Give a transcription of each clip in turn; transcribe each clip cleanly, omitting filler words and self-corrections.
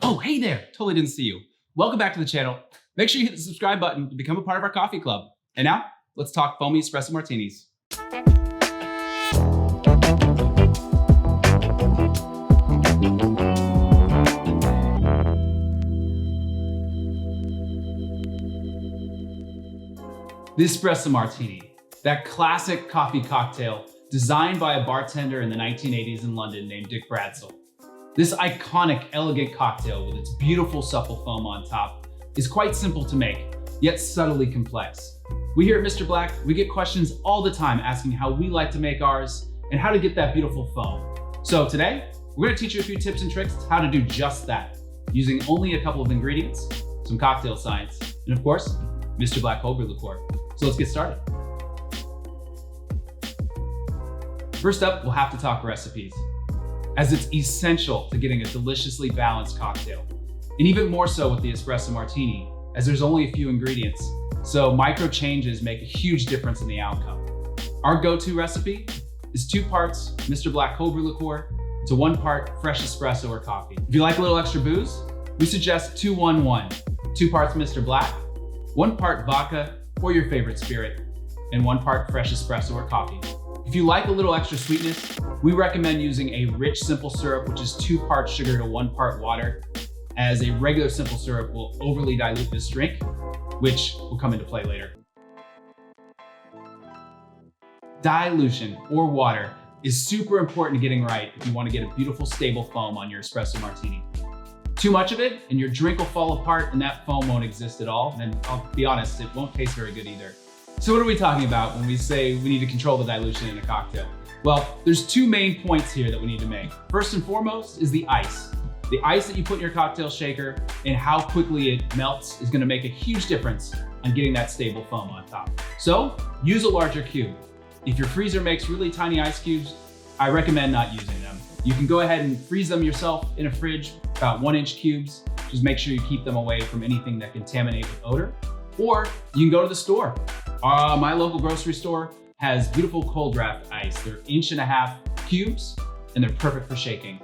Oh, hey there, totally didn't see you. Welcome back to the channel. Make sure you hit the subscribe button to become a part of our coffee club. And now, let's talk foamy espresso martinis. The Espresso Martini, that classic coffee cocktail designed by a bartender in the 1980s in London named Dick Bradsell. This iconic, elegant cocktail with its beautiful supple foam on top is quite simple to make, yet subtly complex. We here at Mr. Black, we get questions all the time asking how we like to make ours and how to get that beautiful foam. So today, we're gonna teach you a few tips and tricks how to do just that, using only a couple of ingredients, some cocktail science, and of course, Mr. Black cold brew liqueur. So let's get started. First up, we'll have to talk recipes, as it's essential to getting a deliciously balanced cocktail. And even more so with the Espresso Martini, as there's only a few ingredients, so micro changes make a huge difference in the outcome. Our go-to recipe is 2 parts Mr. Black cold brew liqueur to 1 part fresh espresso or coffee. If you like a little extra booze, we suggest 2-1-1, 2 parts Mr. Black, 1 part vodka or your favorite spirit, and 1 part fresh espresso or coffee. If you like a little extra sweetness, we recommend using a rich simple syrup, which is 2 parts sugar to 1 part water, as a regular simple syrup will overly dilute this drink, which will come into play later. Dilution, or water, is super important to getting right if you want to get a beautiful stable foam on your espresso martini. Too much of it and your drink will fall apart and that foam won't exist at all, and I'll be honest, it won't taste very good either. So what are we talking about when we say we need to control the dilution in a cocktail? Well, there's 2 main points here that we need to make. First and foremost is the ice. The ice that you put in your cocktail shaker and how quickly it melts is gonna make a huge difference on getting that stable foam on top. So use a larger cube. If your freezer makes really tiny ice cubes, I recommend not using them. You can go ahead and freeze them yourself in a fridge, about 1-inch cubes. Just make sure you keep them away from anything that contaminate with odor. Or you can go to the store. My local grocery store has beautiful cold draft ice. They're 1.5-inch cubes and they're perfect for shaking.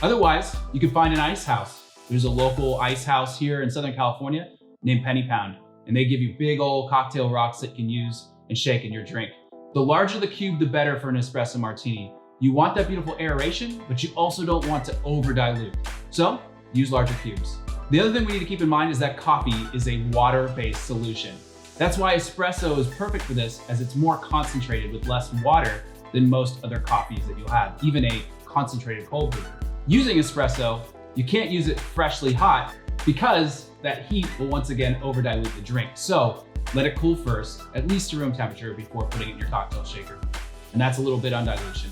Otherwise, you can find an ice house. There's a local ice house here in Southern California named Penny Pound, and they give you big old cocktail rocks that you can use and shake in your drink. The larger the cube, the better for an espresso martini. You want that beautiful aeration, but you also don't want to over dilute. So use larger cubes. The other thing we need to keep in mind is that coffee is a water-based solution. That's why espresso is perfect for this, as it's more concentrated with less water than most other coffees that you'll have, even a concentrated cold brew. Using espresso, you can't use it freshly hot because that heat will once again over dilute the drink. So let it cool first, at least to room temperature, before putting it in your cocktail shaker. And that's a little bit on dilution.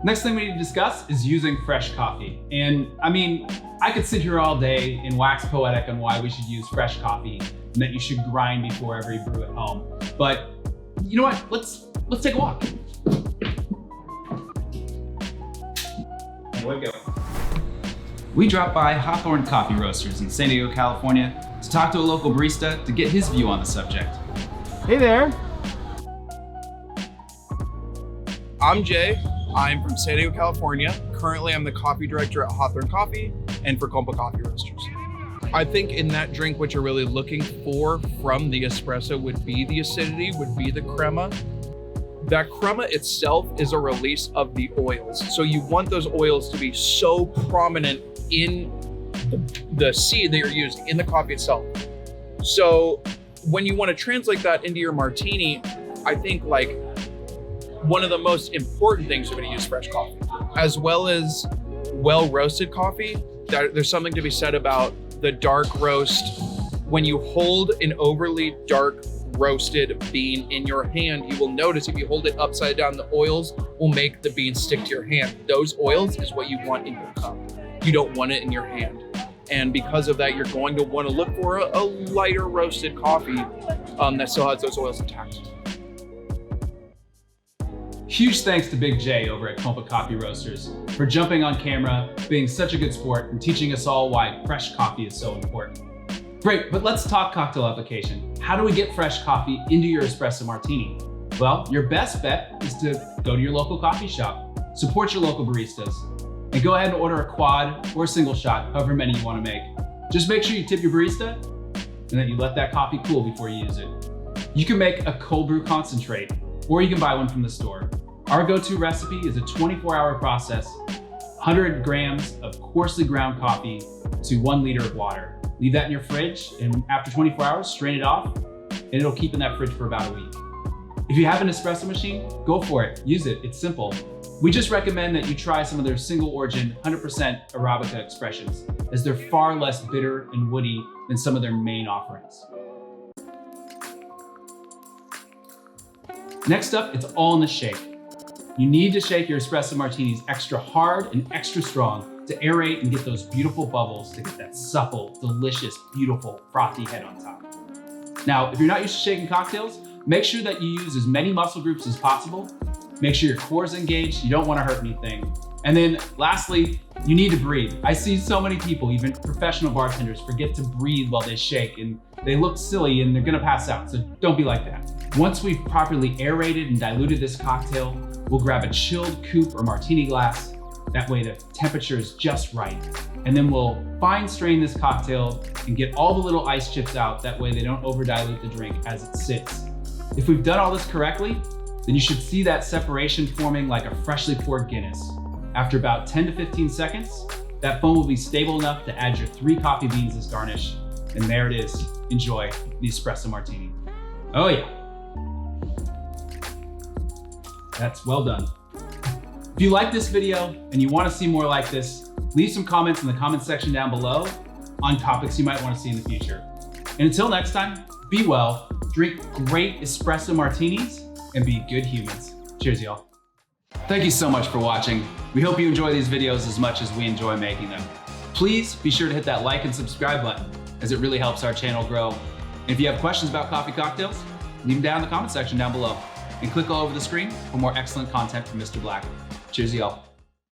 Next thing we need to discuss is using fresh coffee. And I mean, I could sit here all day and wax poetic on why we should use fresh coffee and that you should grind before every brew at home. But you know what? Let's take a walk. Away we go. We dropped by Hawthorne Coffee Roasters in San Diego, California to talk to a local barista to get his view on the subject. Hey there. I'm Jay. I'm from San Diego, California. Currently, I'm the coffee director at Hawthorne Coffee and for Compa Coffee Roasters. I think in that drink, what you're really looking for from the espresso would be the acidity, would be the crema. That crema itself is a release of the oils. So you want those oils to be so prominent in the seed that you're using, in the coffee itself. So when you want to translate that into your martini, I think like one of the most important things you're going to use fresh coffee, as well as well-roasted coffee. There's something to be said about the dark roast. When you hold an overly dark roasted bean in your hand, you will notice if you hold it upside down, the oils will make the bean stick to your hand. Those oils is what you want in your cup. You don't want it in your hand. And because of that, you're going to want to look for a lighter roasted coffee that still has those oils intact. Huge thanks to Big J over at Compa Coffee Roasters for jumping on camera, being such a good sport, and teaching us all why fresh coffee is so important. Great, but let's talk cocktail application. How do we get fresh coffee into your espresso martini? Well, your best bet is to go to your local coffee shop, support your local baristas, And go ahead and order a quad or a single shot, however many you want to make. Just make sure you tip your barista and that you let that coffee cool before you use it. You can make a cold brew concentrate, or you can buy one from the store. Our go-to recipe is a 24-hour process, 100 grams of coarsely ground coffee to 1 liter of water. Leave that in your fridge, and after 24 hours, strain it off, and it'll keep in that fridge for about a week. If you have an espresso machine, go for it, use it, it's simple. We just recommend that you try some of their single origin, 100% Arabica expressions, as they're far less bitter and woody than some of their main offerings. Next up, it's all in the shake. You need to shake your espresso martinis extra hard and extra strong to aerate and get those beautiful bubbles to get that supple, delicious, beautiful, frothy head on top. Now, if you're not used to shaking cocktails, make sure that you use as many muscle groups as possible. Make sure your core is engaged, you don't want to hurt anything. And then lastly, you need to breathe. I see so many people, even professional bartenders, forget to breathe while they shake, and they look silly and they're gonna pass out, so don't be like that. Once we've properly aerated and diluted this cocktail, we'll grab a chilled coupe or martini glass. That way the temperature is just right. And then we'll fine strain this cocktail and get all the little ice chips out. That way they don't over dilute the drink as it sits. If we've done all this correctly, then you should see that separation forming like a freshly poured Guinness. After about 10 to 15 seconds, that foam will be stable enough to add your 3 coffee beans as garnish. And there it is. Enjoy the espresso martini. Oh yeah. That's well done. If you like this video and you want to see more like this, leave some comments in the comment section down below on topics you might want to see in the future. And until next time, be well, drink great espresso martinis, and be good humans. Cheers, y'all. Thank you so much for watching. We hope you enjoy these videos as much as we enjoy making them. Please be sure to hit that like and subscribe button, as it really helps our channel grow. And if you have questions about coffee cocktails, leave them down in the comment section down below. And click all over the screen for more excellent content from Mr. Black. Cheers, y'all.